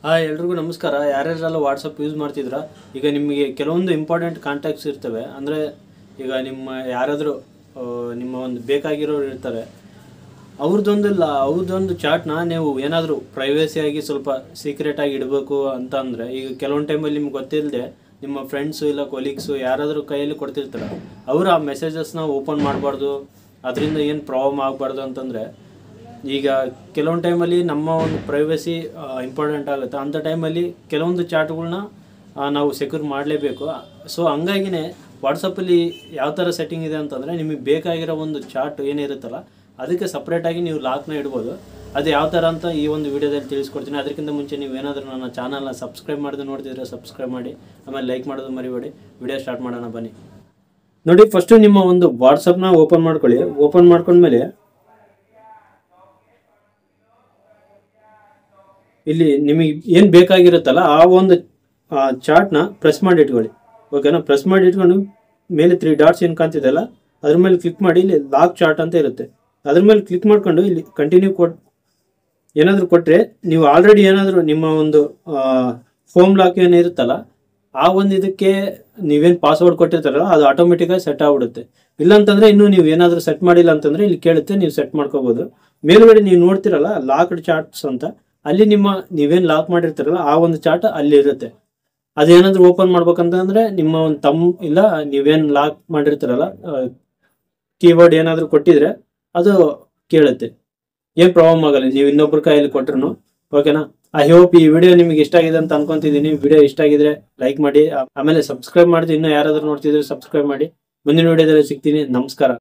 Hi ಎಲ್ರಿಗೂ ನಮಸ್ಕಾರ. ಯಾರ್ಯಾರೆಲ್ಲ WhatsApp use ಮಾಡ್ತಿದ್ರಾ, ಈಗ ನಿಮಗೆ ಕೆಲವೊಂದು ಇಂಪಾರ್ಟೆಂಟ್ ಕಾಂಟ್ಯಾಕ್ಟ್ಸ್ ಇರ್ತವೆ. ಅಂದರೆ ಈಗ ನಿಮ್ಮ ಯಾರಾದರೂ ನಿಮ್ಮ ಒಂದು ಬೇಕಾಗಿರೋರು ಇರ್ತಾರೆ, ಅವ್ರದ್ದೊಂದು ಚಾಟ್ನ ನೀವು ಏನಾದರೂ ಪ್ರೈವೇಸಿಯಾಗಿ ಸ್ವಲ್ಪ ಸೀಕ್ರೆಟಾಗಿ ಇಡಬೇಕು ಅಂತ ಅಂದರೆ, ಈಗ ಕೆಲವೊಂದು ಟೈಮಲ್ಲಿ ನಿಮ್ಗೆ ಗೊತ್ತಿಲ್ಲದೆ ನಿಮ್ಮ ಫ್ರೆಂಡ್ಸು ಇಲ್ಲ ಕೊಲೀಗ್ಸು ಯಾರಾದರೂ ಕೈಯಲ್ಲಿ ಕೊಡ್ತಿರ್ತಾರೆ, ಅವರು ಆ ಮೆಸೇಜಸ್ನ ಓಪನ್ ಮಾಡಬಾರ್ದು, ಅದರಿಂದ ಏನು ಪ್ರಾಬ್ಲಮ್ ಆಗಬಾರ್ದು ಅಂತಂದರೆ, ಈಗ ಕೆಲವೊಂದು ಟೈಮಲ್ಲಿ ನಮ್ಮ ಒಂದು ಪ್ರೈವಸಿ ಇಂಪಾರ್ಟೆಂಟ್ ಆಗುತ್ತೆ. ಅಂಥ ಟೈಮಲ್ಲಿ ಕೆಲವೊಂದು ಚಾಟ್ಗಳನ್ನ ನಾವು ಸೆಕ್ಯೂರ್ ಮಾಡಲೇಬೇಕು. ಸೊ ಹಂಗಾಗಿನೇ ವಾಟ್ಸಪ್ಪಲ್ಲಿ ಯಾವ ಥರ ಸೆಟ್ಟಿಂಗ್ ಇದೆ ಅಂತಂದರೆ, ನಿಮಗೆ ಬೇಕಾಗಿರೋ ಒಂದು ಚಾಟ್ ಏನಿರುತ್ತಲ್ಲ ಅದಕ್ಕೆ ಸಪ್ರೇಟಾಗಿ ನೀವು ಲಾಕ್ನ ಇಡ್ಬೋದು. ಅದು ಯಾವ ಥರ ಅಂತ ಈ ಒಂದು ವಿಡಿಯೋದಲ್ಲಿ ತಿಳಿಸ್ಕೊಡ್ತೀನಿ. ಅದಕ್ಕಿಂತ ಮುಂಚೆ ನೀವು ಏನಾದರೂ ನನ್ನ ಚಾನಲ್ನ ಸಬ್ಸ್ಕ್ರೈಬ್ ಮಾಡೋದು ನೋಡ್ತಿದ್ರೆ ಸಬ್ಸ್ಕ್ರೈಬ್ ಮಾಡಿ, ಆಮೇಲೆ ಲೈಕ್ ಮಾಡೋದು ಮರಿಬೇಡಿ. ವಿಡಿಯೋ ಸ್ಟಾರ್ಟ್ ಮಾಡೋಣ ಬನ್ನಿ. ನೋಡಿ, ಫಸ್ಟು ನಿಮ್ಮ ಒಂದು ವಾಟ್ಸಪ್ನ ಓಪನ್ ಮಾಡ್ಕೊಳ್ಳಿ. ಓಪನ್ ಮಾಡ್ಕೊಂಡ್ಮೇಲೆ ಇಲ್ಲಿ ನಿಮಗೆ ಏನು ಬೇಕಾಗಿರುತ್ತಲ್ಲ ಆ ಒಂದು ಚಾರ್ಟ್ನ ಪ್ರೆಸ್ ಮಾಡಿ ಇಟ್ಕೊಳ್ಳಿ. ಓಕೆನಾ? ಪ್ರೆಸ್ ಮಾಡಿ ಇಟ್ಕೊಂಡು ಮೇಲೆ 3 ಡಾಟ್ಸ್ ಏನು ಕಾಣ್ತಿದೆಯಲ್ಲ ಅದ್ರ ಮೇಲೆ ಕ್ಲಿಕ್ ಮಾಡಿ, ಇಲ್ಲಿ ಲಾಕ್ ಚಾರ್ಟ್ ಅಂತ ಇರುತ್ತೆ, ಅದ್ರ ಮೇಲೆ ಕ್ಲಿಕ್ ಮಾಡ್ಕೊಂಡು ಇಲ್ಲಿ ಕಂಟಿನ್ಯೂ ಏನಾದರೂ ಕೊಟ್ಟರೆ, ನೀವು ಆಲ್ರೆಡಿ ಏನಾದರೂ ನಿಮ್ಮ ಒಂದು ಹೋಮ್ ಲಾಕ್ ಏನಿರುತ್ತಲ್ಲ ಆ ಒಂದು ಇದಕ್ಕೆ ನೀವೇನು ಪಾಸ್ವರ್ಡ್ ಕೊಟ್ಟಿರ್ತಾರಲ್ಲ ಅದು ಆಟೋಮೆಟಿಕಾಗಿ ಸೆಟ್ ಆಗ್ಬಿಡುತ್ತೆ. ಇಲ್ಲಾಂತಂದರೆ ಇನ್ನೂ ನೀವು ಏನಾದರೂ ಸೆಟ್ ಮಾಡಿಲ್ಲ ಅಂತಂದರೆ ಇಲ್ಲಿ ಕೇಳುತ್ತೆ, ನೀವು ಸೆಟ್ ಮಾಡ್ಕೋಬೋದು. ಮೇಲ್ಗಡೆ ನೀವು ನೋಡ್ತಿರಲ್ಲ ಲಾಕ್ಡ್ ಚಾರ್ಟ್ಸ್ ಅಂತ, ಅಲ್ಲಿ ನೀವೇನು ಲಾಕ್ ಮಾಡಿರ್ತಾರಲ್ಲ ಆ ಒಂದು ಚಾರ್ಟ್ ಅಲ್ಲಿ ಇರುತ್ತೆ. ಅದೇನಾದರೂ ಓಪನ್ ಮಾಡ್ಬೇಕಂತಂದ್ರೆ ನಿಮ್ಮ ಒಂದು ಇಲ್ಲ ನೀವೇನು ಲಾಕ್ ಮಾಡಿರ್ತಾರಲ್ಲ ಕೀಬೋರ್ಡ್ ಏನಾದರೂ ಕೊಟ್ಟಿದ್ರೆ ಅದು ಕೇಳುತ್ತೆ, ಏನು ಪ್ರಾಬ್ಲಮ್ ಆಗಲ್ಲ ನೀವು ಇನ್ನೊಬ್ರ ಕೈಯಲ್ಲಿ ಕೊಟ್ರು. ಓಕೆನಾ? ಐ ಹೋಪ್ ಈ ವಿಡಿಯೋ ನಿಮಗೆ ಇಷ್ಟ ಆಗಿದೆ ಅಂತ ಅನ್ಕೊಂತಿದ್ದೀನಿ. ವಿಡಿಯೋ ಇಷ್ಟ ಆಗಿದ್ರೆ ಲೈಕ್ ಮಾಡಿ, ಆಮೇಲೆ ಸಬ್ಸ್ಕ್ರೈಬ್ ಮಾಡಿದ್ರೆ ಇನ್ನೂ ಯಾರಾದರೂ ನೋಡ್ತಿದ್ರೆ ಸಬ್ಸ್ಕ್ರೈಬ್ ಮಾಡಿ. ಮುಂದಿನ ವಿಡಿಯೋದಲ್ಲಿ ಸಿಗ್ತೀನಿ. ನಮಸ್ಕಾರ.